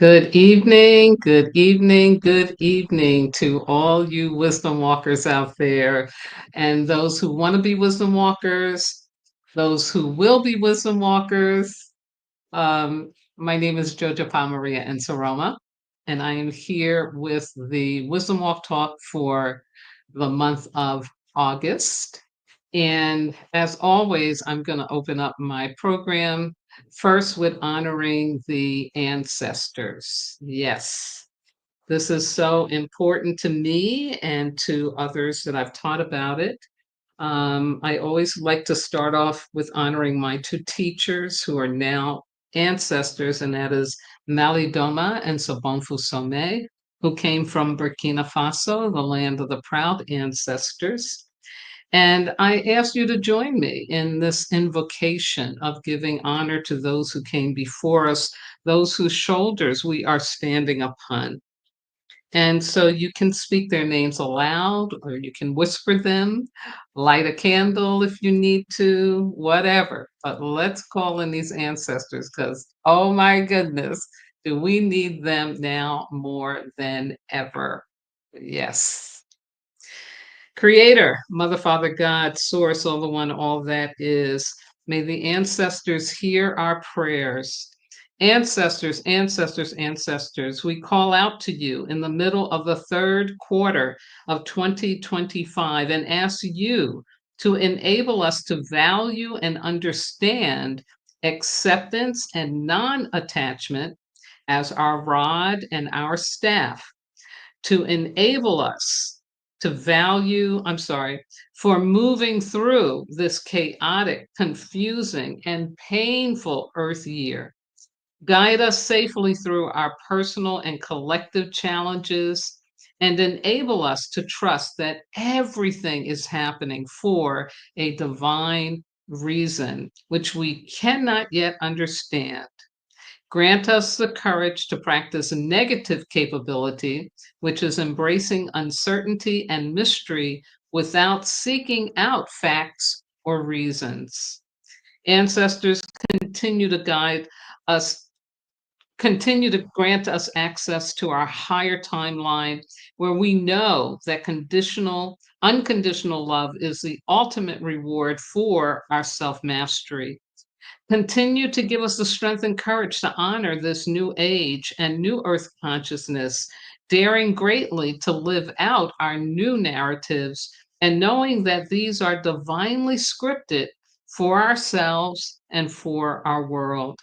Good evening, good evening, good evening to all you wisdom walkers out there, and those who want to be wisdom walkers, those who will be wisdom walkers. My name is Jojopah Maria and Saroma, and I am here with the Wisdom Walk Talk for the month of August. And as always, I'm going to open up my program first with honoring the ancestors. Yes, this is so important to me and to others that I've taught about it. I always like to start off with honoring my two teachers who are now ancestors, and that is Malidoma and Sobonfu Some, who came from Burkina Faso, the land of the proud ancestors. And I ask you to join me in this invocation of giving honor to those who came before us, those whose shoulders we are standing upon. And so you can speak their names aloud or you can whisper them, light a candle if you need to, whatever. But let's call in these ancestors because, oh my goodness, do we need them now more than ever? Yes. Creator, Mother, Father, God, Source, all the one, all that is. May the ancestors hear our prayers. Ancestors, ancestors, ancestors, we call out to you in the middle of the third quarter of 2025 and ask you to enable us to value and understand acceptance and non attachment as our rod and our staff to enable us to value, I'm sorry, for moving through this chaotic, confusing, and painful Earth year. Guide us safely through our personal and collective challenges and enable us to trust that everything is happening for a divine reason, which we cannot yet understand. Grant us the courage to practice negative capability, which is embracing uncertainty and mystery without seeking out facts or reasons. Ancestors continue to guide us, continue to grant us access to our higher timeline where we know that unconditional love is the ultimate reward for our self mastery. Continue to give us the strength and courage to honor this new age and new earth consciousness, daring greatly to live out our new narratives and knowing that these are divinely scripted for ourselves and for our world.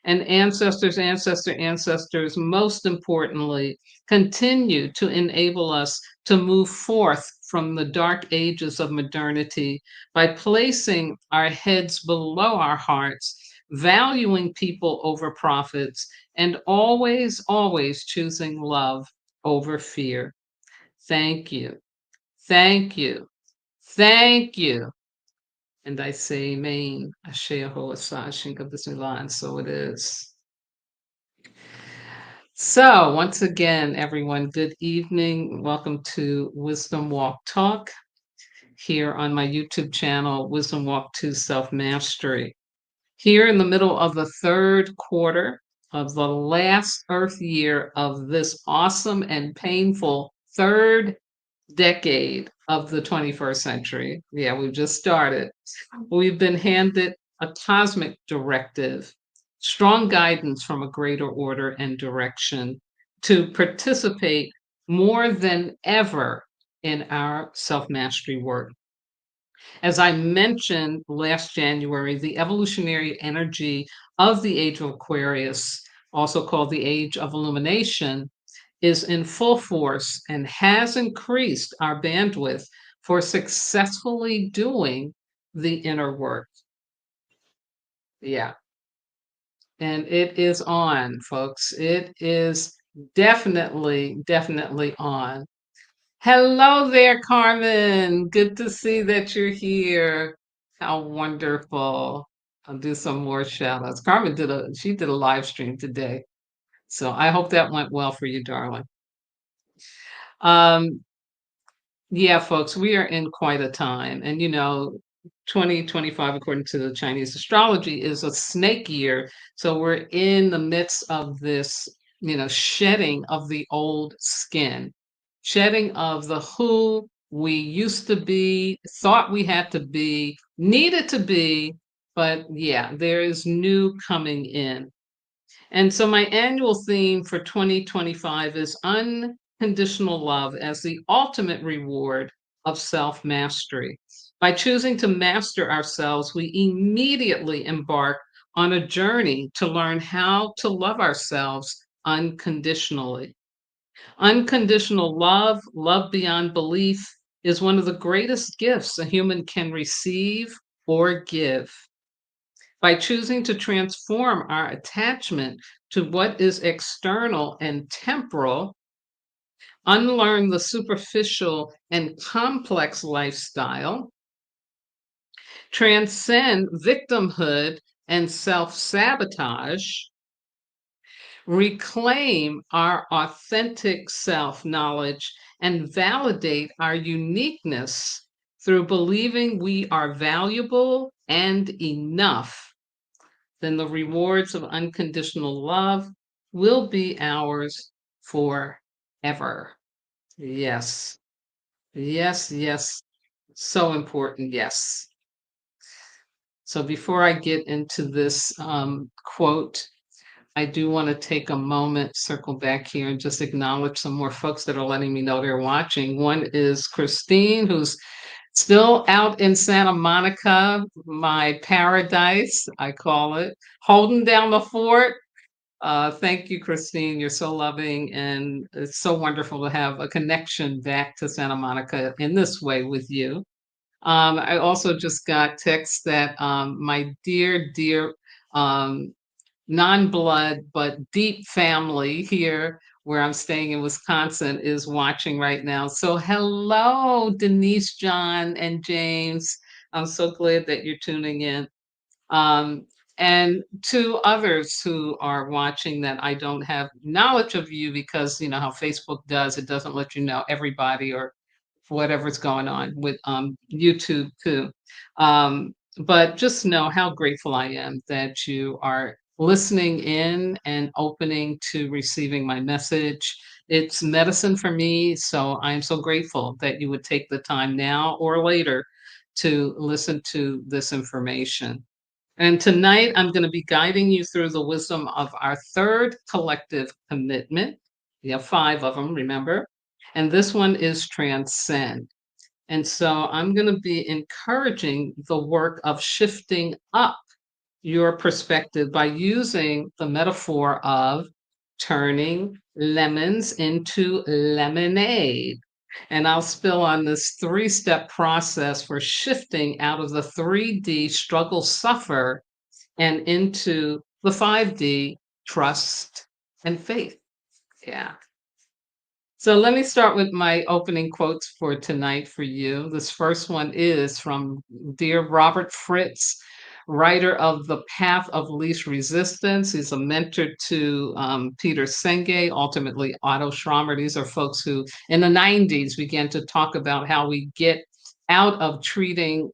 And ancestors, most importantly, continue to enable us to move forth from the dark ages of modernity by placing our heads below our hearts, valuing people over profits, and always, always choosing love over fear. Thank you. Thank you. Thank you. And I say, Amen. Ashe, Ashe, Shinka, Bismillah, and so it is. So, once again, everyone, good evening. Welcome to Wisdom Walk Talk here on my YouTube channel, Wisdom Walk to Self Mastery. Here in the middle of the third quarter of the last Earth year of this awesome and painful third decade of the 21st century. Yeah, we've just started. We've been handed a cosmic directive, strong guidance from a greater order and direction to participate more than ever in our self mastery work. As I mentioned last January, the evolutionary energy of the age of Aquarius, also called the age of illumination, is in full force and has increased our bandwidth for successfully doing the inner work. Yeah. And it is on, folks. It is definitely, definitely on. Hello there, Carmen. Good to see that you're here. How wonderful. I'll do some more shout outs. Carmen she did a live stream today. So I hope that went well for you, darling. Um, yeah, folks, we are in quite a time. And 2025, according to the Chinese astrology, is a snake year. So we're in the midst of this shedding of the old skin, shedding of the who we used to be, thought we had to be, needed to be, but yeah, there is new coming in. And so my annual theme for 2025 is unconditional love as the ultimate reward of self mastery. By choosing to master ourselves, we immediately embark on a journey to learn how to love ourselves unconditionally. Unconditional love, love beyond belief, is one of the greatest gifts a human can receive or give. By choosing to transform our attachment to what is external and temporal, unlearn the superficial and complex lifestyle, transcend victimhood and self sabotage, reclaim our authentic self knowledge, and validate our uniqueness through believing we are valuable and enough, then the rewards of unconditional love will be ours forever. Yes, yes, yes. So important. Yes. So before I get into this quote, I do want to take a moment, circle back here, and just acknowledge some more folks that are letting me know they're watching. One is Christine, who's still out in Santa Monica, my paradise, I call it, holding down the fort. Thank you, Christine. You're so loving, and it's so wonderful to have a connection back to Santa Monica in this way with you. I also just got text that my dear, dear um, non-blood but deep family here where I'm staying in Wisconsin is watching right now. So hello, Denise, John, and James. I'm so glad that you're tuning in. Um, and to others who are watching that I don't have knowledge of you because you know how Facebook does, it doesn't let you know everybody or whatever's going on with YouTube too. But just know how grateful I am that you are listening in and opening to receiving my message. It's medicine for me, so I'm so grateful that you would take the time now or later to listen to this information. And tonight, I'm going to be guiding you through the wisdom of our third collective commitment. We have five of them, remember? And this one is transcend. And so I'm going to be encouraging the work of shifting up your perspective by using the metaphor of turning lemons into lemonade. And I'll spill on this three-step process for shifting out of the 3D struggle suffer and into the 5D trust and faith. Yeah. So let me start with my opening quotes for tonight for you. This first one is from dear Robert Fritz, writer of The Path of Least Resistance. He's a mentor to Peter Senge, ultimately Otto Schrammer. These are folks who in the 90s began to talk about how we get out of treating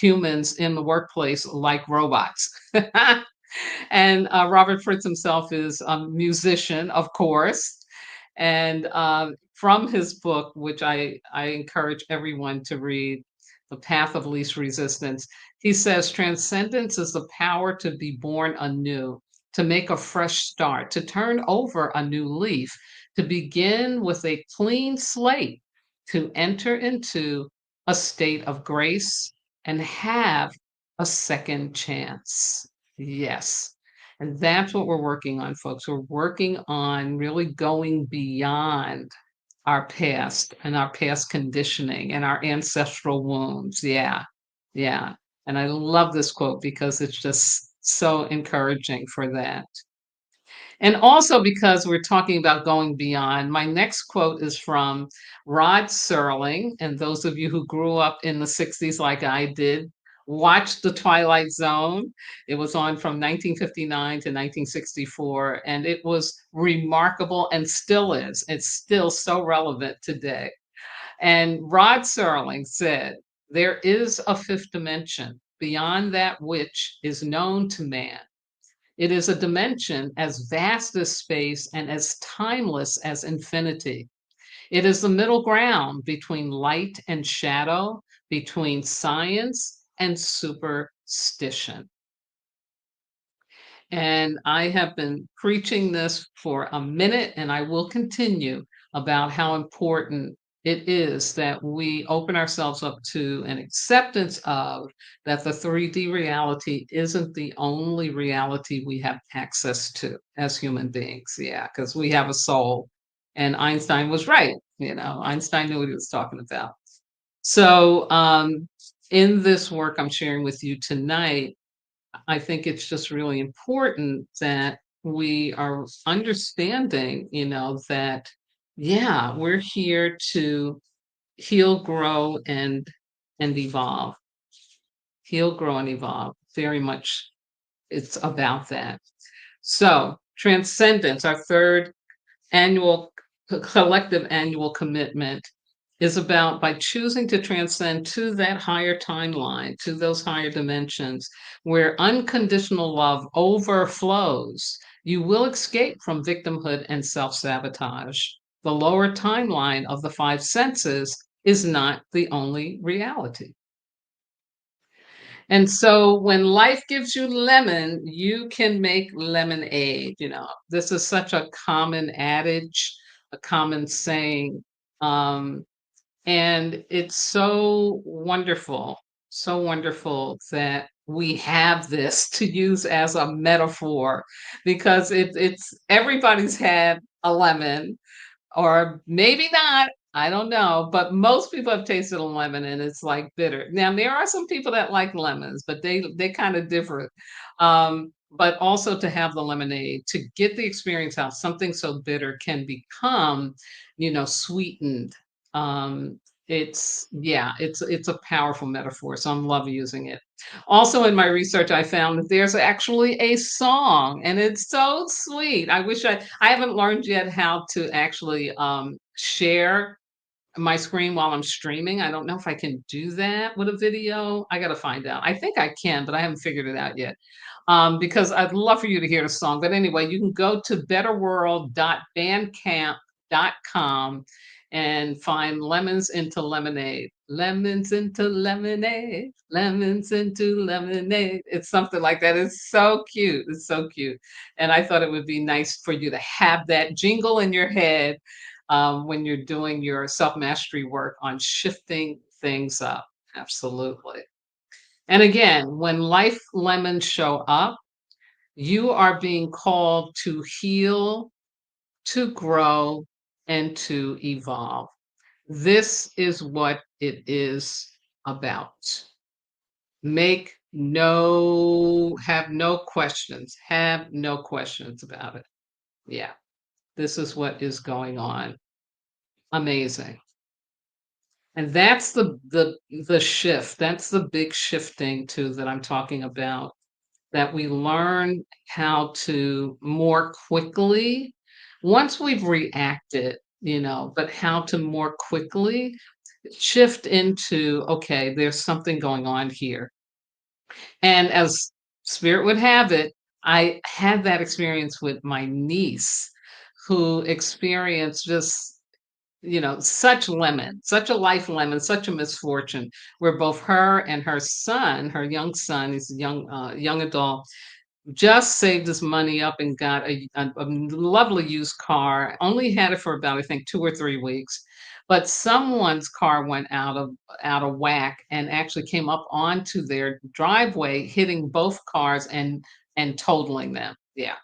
humans in the workplace like robots. And Robert Fritz himself is a musician, of course. And from his book, which I encourage everyone to read, The Path of Least Resistance, he says transcendence is the power to be born anew, to make a fresh start, to turn over a new leaf, to begin with a clean slate, to enter into a state of grace and have a second chance. Yes. And that's what we're working on, folks. We're working on really going beyond our past and our past conditioning and our ancestral wounds. Yeah. Yeah. And I love this quote because it's just so encouraging for that. And also because we're talking about going beyond, my next quote is from Rod Serling. And those of you who grew up in the 60s like I did, watched The Twilight Zone. It was on from 1959 to 1964, and it was remarkable and still is. It's still so relevant today. And Rod Serling said, there is a fifth dimension beyond that which is known to man. It is a dimension as vast as space and as timeless as infinity. It is the middle ground between light and shadow, between science and superstition. And I have been preaching this for a minute, and I will continue about how important it is that we open ourselves up to an acceptance of that the 3D reality isn't the only reality we have access to as human beings. Yeah, because we have a soul. And Einstein was right. Einstein knew what he was talking about. So, in this work I'm sharing with you tonight, I think it's just really important that we are understanding, that, yeah, we're here to heal, grow, and evolve. Heal, grow, and evolve. Very much it's about that. So, transcendence, our third annual collective annual commitment is about by choosing to transcend to that higher timeline, to those higher dimensions where unconditional love overflows, you will escape from victimhood and self-sabotage. The lower timeline of the five senses is not the only reality. And so when life gives you lemon, you can make lemonade. This is such a common adage, a common saying. Um, and it's so wonderful that we have this to use as a metaphor because it's everybody's had a lemon or maybe not, I don't know, but most people have tasted a lemon and it's, like, bitter. Now, there are some people that like lemons, but they kinda differ. But also to have the lemonade, to get the experience how something so bitter can become, sweetened. Um, it's yeah, it's a powerful metaphor, so I'm love using it. Also in my research, I found that there's actually a song, and it's so sweet. I haven't learned yet how to actually, share my screen while I'm streaming. I don't know if I can do that with a video. I gotta find out. I think I can, but I haven't figured it out yet. Because I'd love for you to hear the song. But anyway, you can go to betterworld.bandcamp.com and find Lemons into Lemonade. Lemons into lemonade, lemons into lemonade. It's something like that. It's so cute. It's so cute. And I thought it would be nice for you to have that jingle in your head when you're doing your self mastery work on shifting things up. Absolutely. And again, when life lemons show up, you are being called to heal, to grow, and to evolve. This is what it is about. Have no questions about it. Yeah, this is what is going on. Amazing. And that's the shift. That's the big shifting too that I'm talking about, that we learn how to more quickly, once we've reacted, but how to more quickly shift into, okay, there's something going on here. And as spirit would have it, I had that experience with my niece who experienced just, such lemon, such a life lemon, such a misfortune, where both her and her son, her young son, he's a young adult, just saved his money up and got a lovely used car. Only had it for about, I think, 2 or 3 weeks, but someone's car went out of whack and actually came up onto their driveway, hitting both cars and totaling them. Yeah.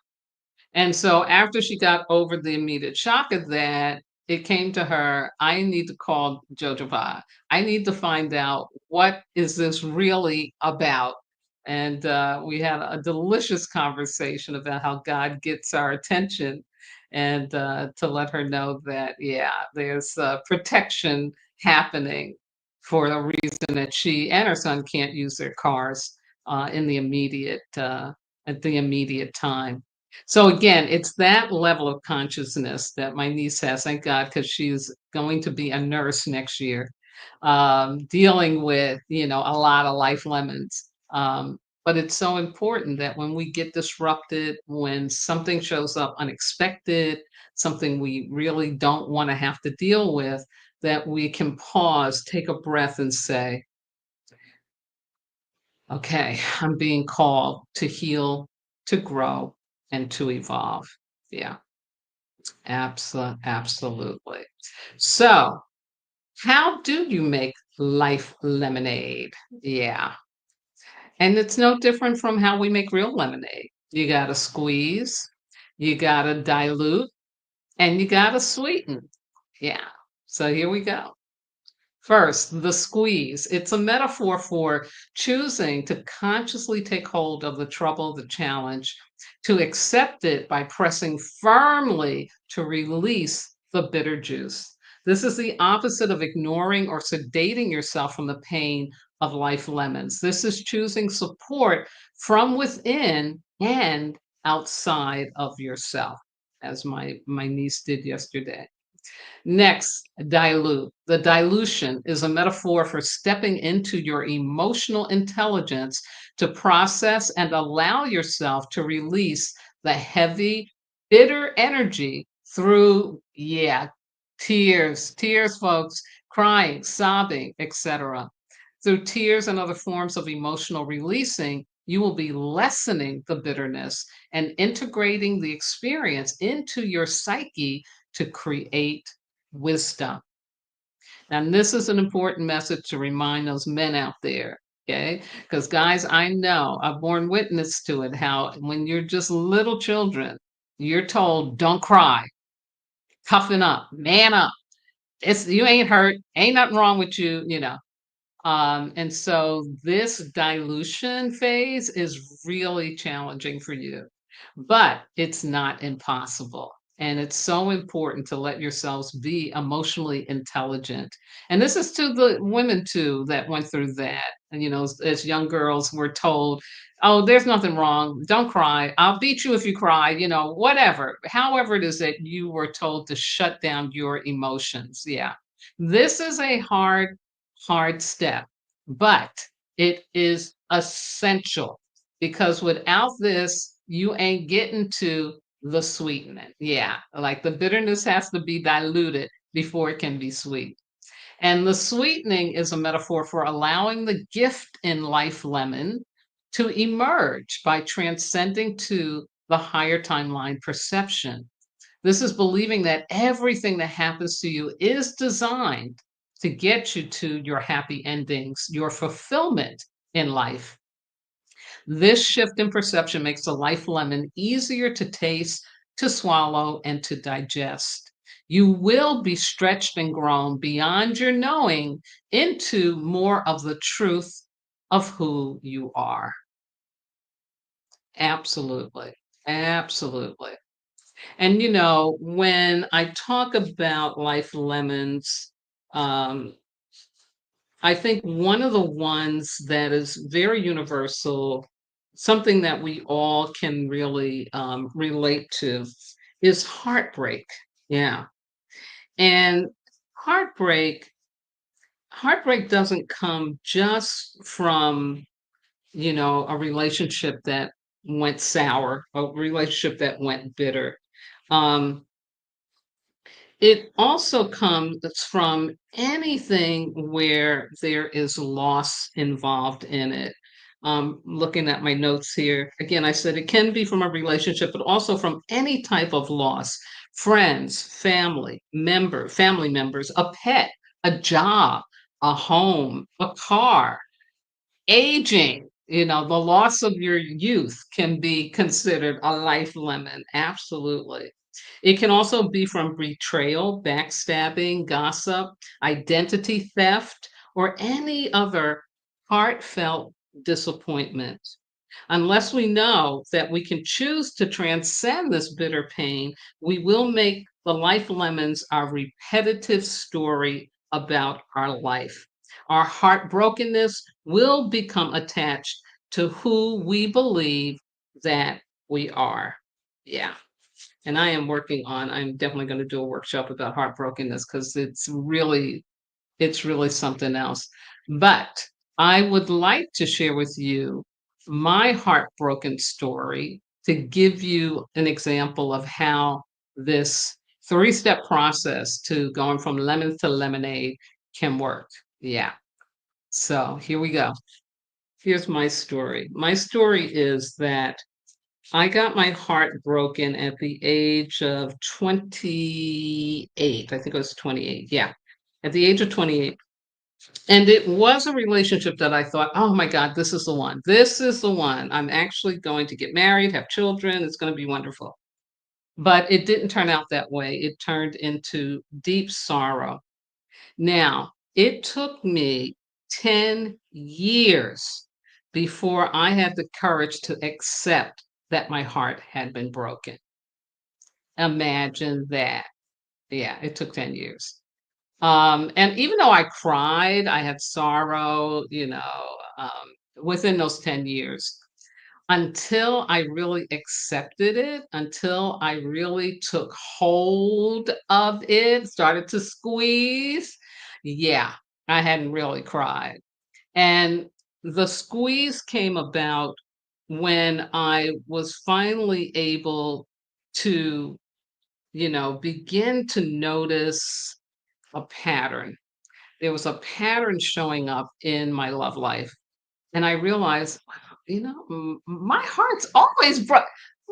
And so after she got over the immediate shock of that, it came to her, I need to call Jojopah. I need to find out what is this really about. And we had a delicious conversation about how God gets our attention and to let her know that, yeah, there's protection happening for the reason that she and her son can't use their cars in the at the immediate time. So again, it's that level of consciousness that my niece has, thank God, because she's going to be a nurse next year, dealing with, a lot of life lemons. But it's so important that when we get disrupted, when something shows up unexpected, something we really don't want to have to deal with, that we can pause, take a breath, and say, okay, I'm being called to heal, to grow, and to evolve. Yeah, absolutely. So, how do you make life lemonade? Yeah. And it's no different from how we make real lemonade. You gotta squeeze, you gotta dilute, and you gotta sweeten. Yeah. So here we go. First, the squeeze. It's a metaphor for choosing to consciously take hold of the trouble, the challenge, to accept it by pressing firmly to release the bitter juice. This is the opposite of ignoring or sedating yourself from the pain of life lemons. This is choosing support from within and outside of yourself, as my niece did yesterday. Next, dilute. The dilution is a metaphor for stepping into your emotional intelligence to process and allow yourself to release the heavy, bitter energy through, yeah, tears, folks, crying, sobbing, etc. Through tears and other forms of emotional releasing, you will be lessening the bitterness and integrating the experience into your psyche to create wisdom. And this is an important message to remind those men out there, okay? Because, guys, I know I've borne witness to it how when you're just little children, you're told, don't cry, toughen up, man up. It's you ain't hurt, ain't nothing wrong with you, you know. And so this dilution phase is really challenging for you, but it's not impossible. And it's so important to let yourselves be emotionally intelligent. And this is to the women too that went through that. And, as young girls, we're told, oh, there's nothing wrong. Don't cry. I'll beat you if you cry, whatever. However, it is that you were told to shut down your emotions. Yeah. This is a hard step, but it is essential because without this, you ain't getting to the sweetening. Yeah, like the bitterness has to be diluted before it can be sweet. And the sweetening is a metaphor for allowing the gift in life lemon to emerge by transcending to the higher timeline perception. This is believing that everything that happens to you is designed to get you to your happy endings, your fulfillment in life. This shift in perception makes the life lemon easier to taste, to swallow, and to digest. You will be stretched and grown beyond your knowing into more of the truth of who you are. Absolutely. Absolutely. And when I talk about life lemons, um, I think one of the ones that is very universal, something that we all can really relate to, is heartbreak. Yeah. And heartbreak, heartbreak doesn't come just from, a relationship that went sour, a relationship that went bitter. Um, It also comes from anything where there is loss involved in it. Looking at my notes here, again, I said it can be from a relationship, but also from any type of loss, friends, family members, a pet, a job, a home, a car, aging. The loss of your youth can be considered a life lemon. Absolutely. It can also be from betrayal, backstabbing, gossip, identity theft, or any other heartfelt disappointment. Unless we know that we can choose to transcend this bitter pain, we will make the life lemons our repetitive story about our life. Our heartbrokenness will become attached to who we believe that we are. Yeah. And I'm definitely going to do a workshop about heartbrokenness because it's really something else. But I would like to share with you my heartbroken story to give you an example of how this three-step process to going from lemon to lemonade can work. Yeah. So here we go. Here's my story. My story is that I got my heart broken at the age of 28. I think it was 28. Yeah. At the age of 28. And it was a relationship that I thought, "Oh my god, this is the one. This is the one. I'm actually going to get married, have children. It's gonna be wonderful." But it didn't turn out that way. It turned into deep sorrow. Now, it took me 10 years before I had the courage to accept that my heart had been broken. Imagine that. Yeah, it took 10 years. And even though I cried, I had sorrow, within those 10 years, until I really accepted it, until I really took hold of it, started to squeeze, yeah, I hadn't really cried. And the squeeze came about when I was finally able to, begin to notice a pattern. There was a pattern showing up in my love life, and I realized, wow, my heart's always my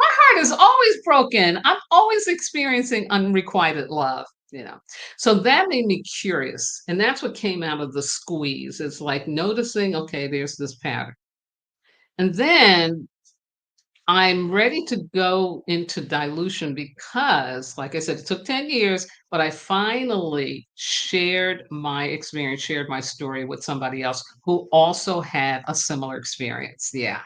heart is always broken. I'm always experiencing unrequited love, So that made me curious, and that's what came out of the squeeze. It's like noticing, okay, there's this pattern. And then I'm ready to go into dilution because, like I said, it took 10 years, but I finally shared my experience, shared my story with somebody else who also had a similar experience. Yeah.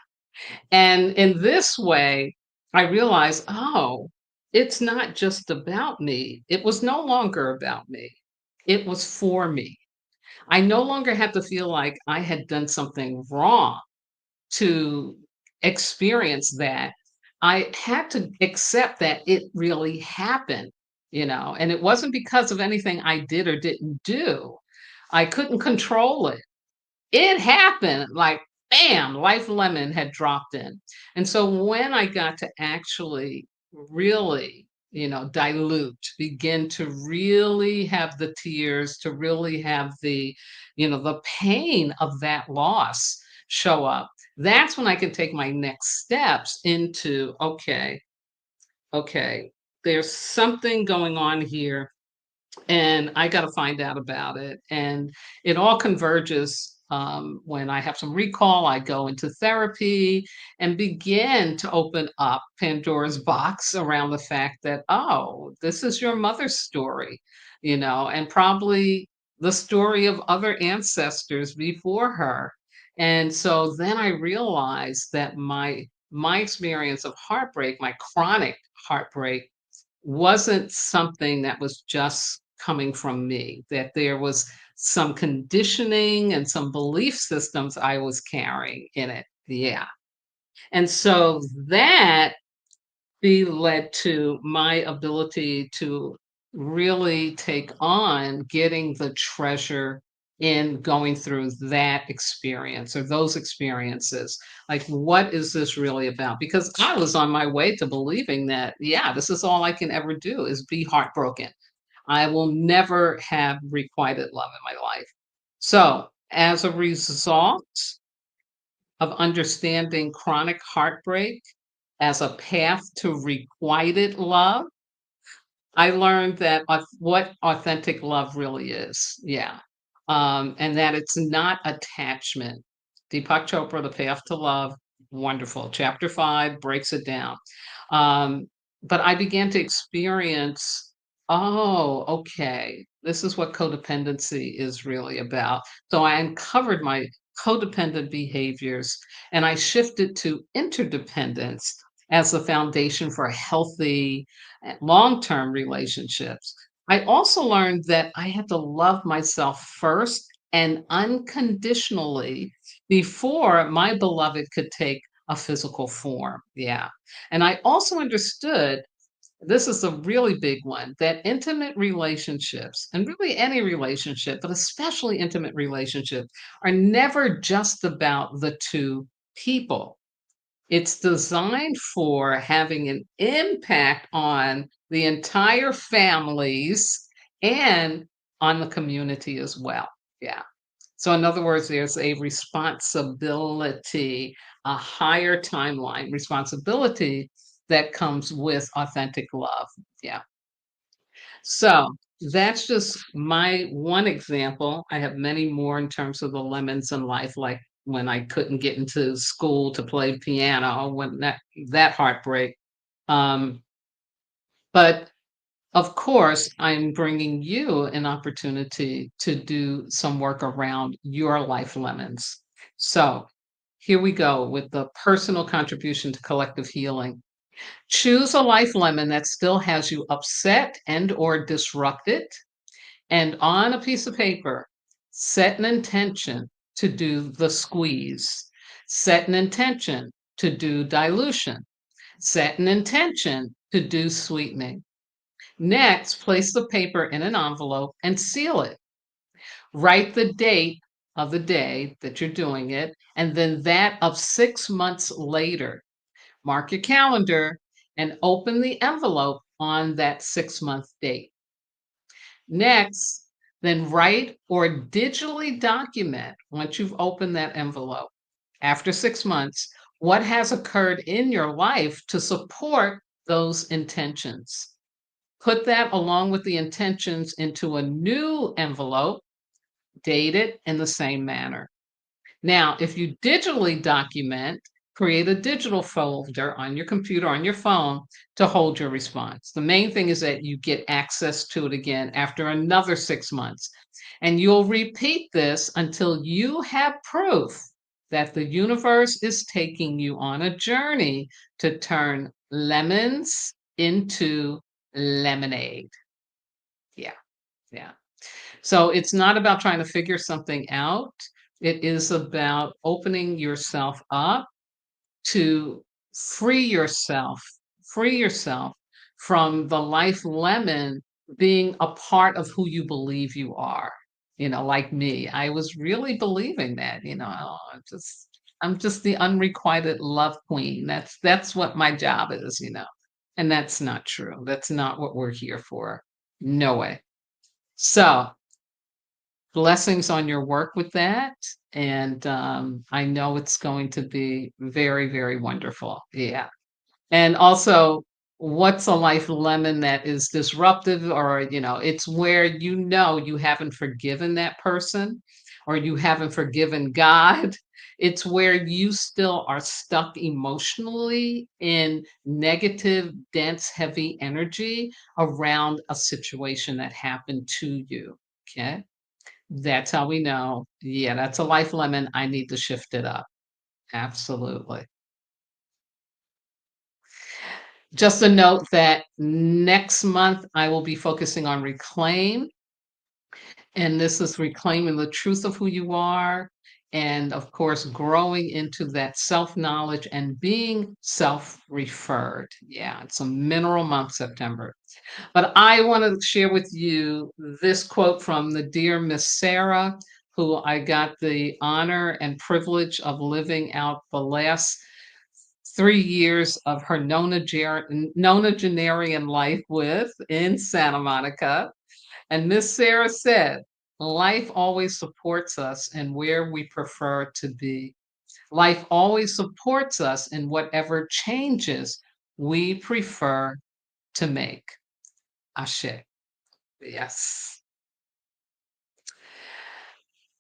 And in this way, I realized, oh, it's not just about me. It was no longer about me, it was for me. I no longer had to feel like I had done something wrong to experience that. I had to accept that it really happened, and it wasn't because of anything I did or didn't do. I couldn't control it. It happened like bam, life lemon had dropped in. And so when I got to actually really, dilute, begin to really have the tears, to really have the pain of that loss show up, that's when I can take my next steps into, okay, there's something going on here and I got to find out about it. And it all converges when I have some recall. I go into therapy and begin to open up Pandora's box around the fact that, oh, this is your mother's story, and probably the story of other ancestors before her. And so then I realized that my experience of heartbreak, my chronic heartbreak, wasn't something that was just coming from me, that there was some conditioning and some belief systems I was carrying in it. Yeah. And so that led to my ability to really take on getting the treasure in going through that experience or those experiences. Like, what is this really about? Because I was on my way to believing that, yeah, this is all I can ever do is be heartbroken. I will never have requited love in my life. So, as a result of understanding chronic heartbreak as a path to requited love, I learned that what authentic love really is. Yeah. And that it's not attachment. Deepak Chopra, The Path to Love, wonderful. Chapter 5 breaks it down. Um, but I began to experience, oh, okay, this is what codependency is really about. So I uncovered my codependent behaviors and I shifted to interdependence as the foundation for healthy long-term relationships. I also learned that I had to love myself first and unconditionally before my beloved could take a physical form. Yeah. And I also understood, this is a really big one, that intimate relationships, and really any relationship, but especially intimate relationships, are never just about the two people. It's designed for having an impact on the entire families and on the community as well. Yeah. So, in other words, there's a responsibility, a higher timeline responsibility that comes with authentic love. Yeah. So, that's just my one example. I have many more in terms of the lemons in life, like when I couldn't get into school to play piano, when that heartbreak. Um, but of course, I'm bringing you an opportunity to do some work around your life lemons. So, here we go with the personal contribution to collective healing. Choose a life lemon that still has you upset and or disrupted, and on a piece of paper, set an intention to do the squeeze. Set an intention to do dilution. Set an intention to do sweetening. Next, place the paper in an envelope and seal it. Write the date of the day that you're doing it, and then that of 6 months later. Mark your calendar and open the envelope on that 6 month date. Next, then write or digitally document once you've opened that envelope after 6 months what has occurred in your life to support those intentions. Put that along with the intentions into a new envelope, date it in the same manner. Now, if you digitally document, create a digital folder on your computer, on your phone to hold your response. The main thing is that you get access to it again after another 6 months. And you'll repeat this until you have proof that the universe is taking you on a journey to turn lemons into lemonade. Yeah, yeah. So it's not about trying to figure something out. It is about opening yourself up to free yourself, free yourself from the life lemon being a part of who you believe you are. Like me, I was really believing that, oh, I'm just the unrequited love queen. That's what my job is. And that's not true. That's not what we're here for. No way. So, blessings on your work with that, and, I know it's going to be very, very wonderful. Yeah. And also, what's a life lemon that is disruptive or, it's where you haven't forgiven that person or you haven't forgiven God. It's where you still are stuck emotionally in negative, dense, heavy energy around a situation that happened to you, okay? That's how we know, yeah, that's a life lemon, I need to shift it up. Absolutely. Just a note that next month I will be focusing on reclaim, and this is reclaiming the truth of who you are, and of course, growing into that self-knowledge and being self-referred. Yeah, it's a mineral month, September. But I want to share with you this quote from the dear Miss Sarah, who I got the honor and privilege of living out the last 3 years of her nonagenarian life with in Santa Monica. And Miss Sarah said, life always supports us in where we prefer to be. Life always supports us in whatever changes we prefer to make. Ashe. Yes.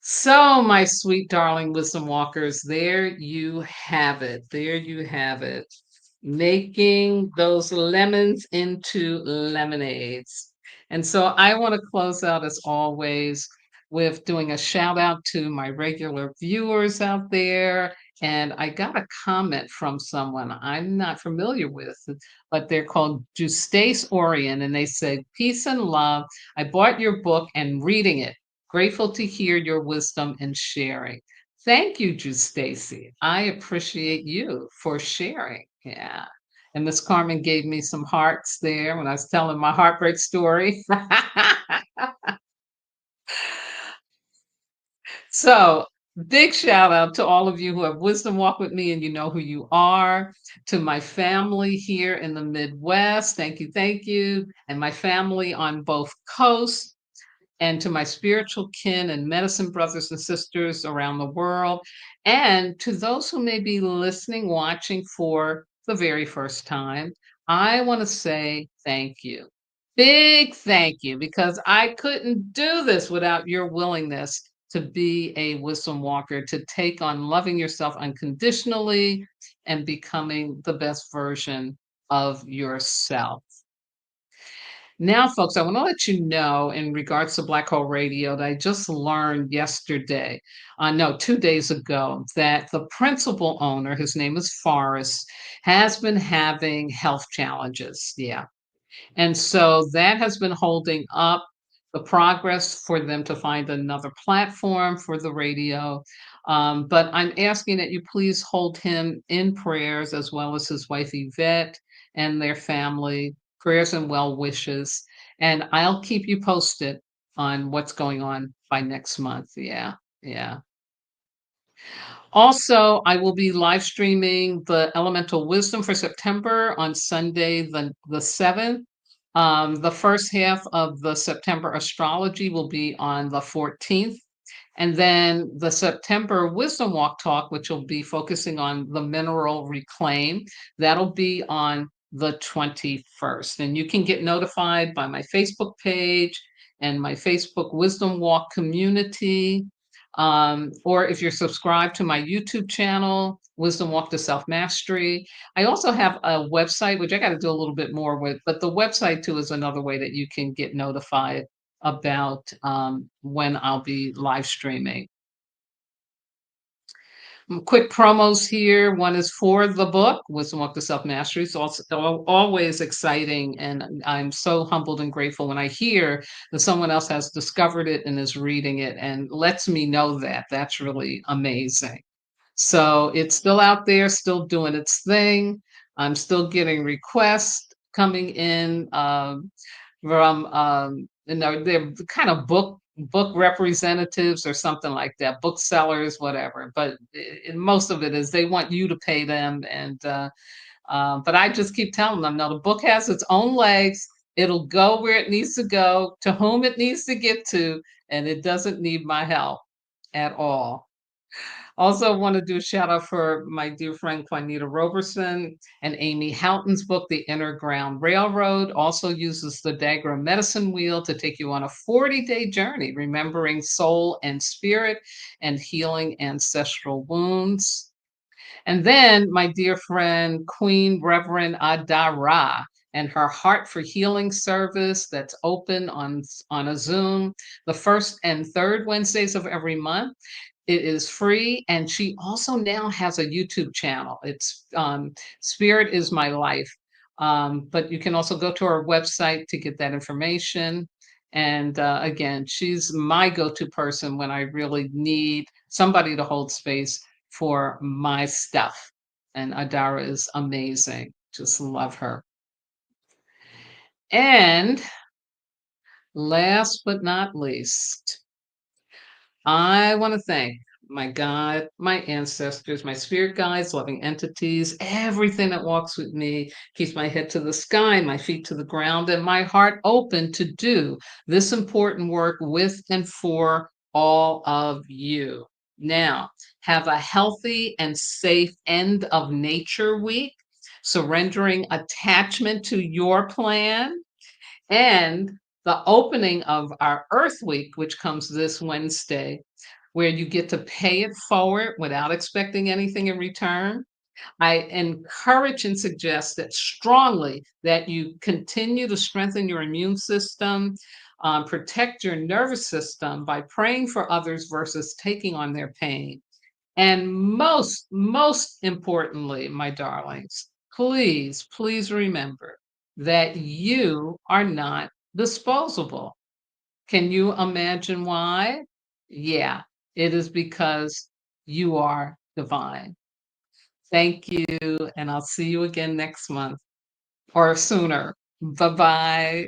So, my sweet darling wisdom walkers, there you have it. There you have it. Making those lemons into lemonades. And so I want to close out as always with doing a shout out to my regular viewers out there. And I got a comment from someone I'm not familiar with, but they're called Justace Orion. And they said, peace and love. I bought your book and reading it. Grateful to hear your wisdom and sharing. Thank you, Drew Stacy. I appreciate you for sharing. Yeah. And Miss Carmen gave me some hearts there when I was telling my heartbreak story. So Big shout out to all of you who have wisdom walk with me and you know who you are. To my family here in the Midwest, thank you. And my family on both coasts, and to my spiritual kin and medicine brothers and sisters around the world, and to those who may be listening, watching for the very first time, I want to say thank you. Big thank you, because I couldn't do this without your willingness to be a wisdom walker, to take on loving yourself unconditionally and becoming the best version of yourself. Now, folks, I want to let you know in regards to Black Hole Radio that I just learned yesterday, no, 2 days ago, that the principal owner, his name is Forrest, has been having health challenges. Yeah. And so that has been holding up the progress for them to find another platform for the radio. But I'm asking that you please hold him in prayers, as well as his wife Yvette and their family, prayers and well wishes. And I'll keep you posted on what's going on by next month. Yeah. Yeah. Also, I will be live streaming the Elemental Wisdom for September on Sunday, the 7th. The first half of the September astrology will be on the 14th. And then the September Wisdom Walk Talk, which will be focusing on the mineral reclaim, that'll be on the 21st. And you can get notified by my Facebook page and my Facebook Wisdom Walk community. Or if you're subscribed to my YouTube channel, Wisdom Walk to Self Mastery. I also have a website, which I got to do a little bit more with, but the website too is another way that you can get notified about when I'll be live streaming. Quick promos here. One is for the book, Wisdom Walk to Self Mastery. It's also always exciting, and I'm so humbled and grateful when I hear that someone else has discovered it and is reading it and lets me know that. That's really amazing. So it's still out there, still doing its thing. I'm still getting requests coming in. From they're kind of book representatives or something like that, booksellers, whatever. But most of it is they want you to pay them, and but I just keep telling them, no, the book has its own legs. It'll go where it needs to go, to whom it needs to get to, and it doesn't need my help at all. Also, want to do a shout out for my dear friend Juanita Roberson and Amy Houghton's book, The Inner Ground Railroad, also uses the Dagger medicine wheel to take you on a 40-day journey, remembering soul and spirit and healing ancestral wounds. And then my dear friend, Queen Reverend Adara, and her Heart for Healing service that's open on a Zoom the first and third Wednesdays of every month. It is free, and she also now has a YouTube channel. It's Spirit is My Life. But you can also go to her website to get that information. And again, she's my go-to person when I really need somebody to hold space for my stuff. And Adara is amazing. Just love her. And last but not least, I want to thank my God, my ancestors, my spirit guides, loving entities, everything that walks with me, keeps my head to the sky, my feet to the ground, and my heart open to do this important work with and for all of you. Now, have a healthy and safe end of nature week, surrendering attachment to your plan, and the opening of our Earth Week, which comes this Wednesday, where you get to pay it forward without expecting anything in return. I encourage and suggest that strongly that you continue to strengthen your immune system, protect your nervous system by praying for others versus taking on their pain. And most importantly, my darlings, please remember that you are not disposable. Can you imagine why? Yeah, it is because you are divine. Thank you, and I'll see you again next month or sooner. Bye bye.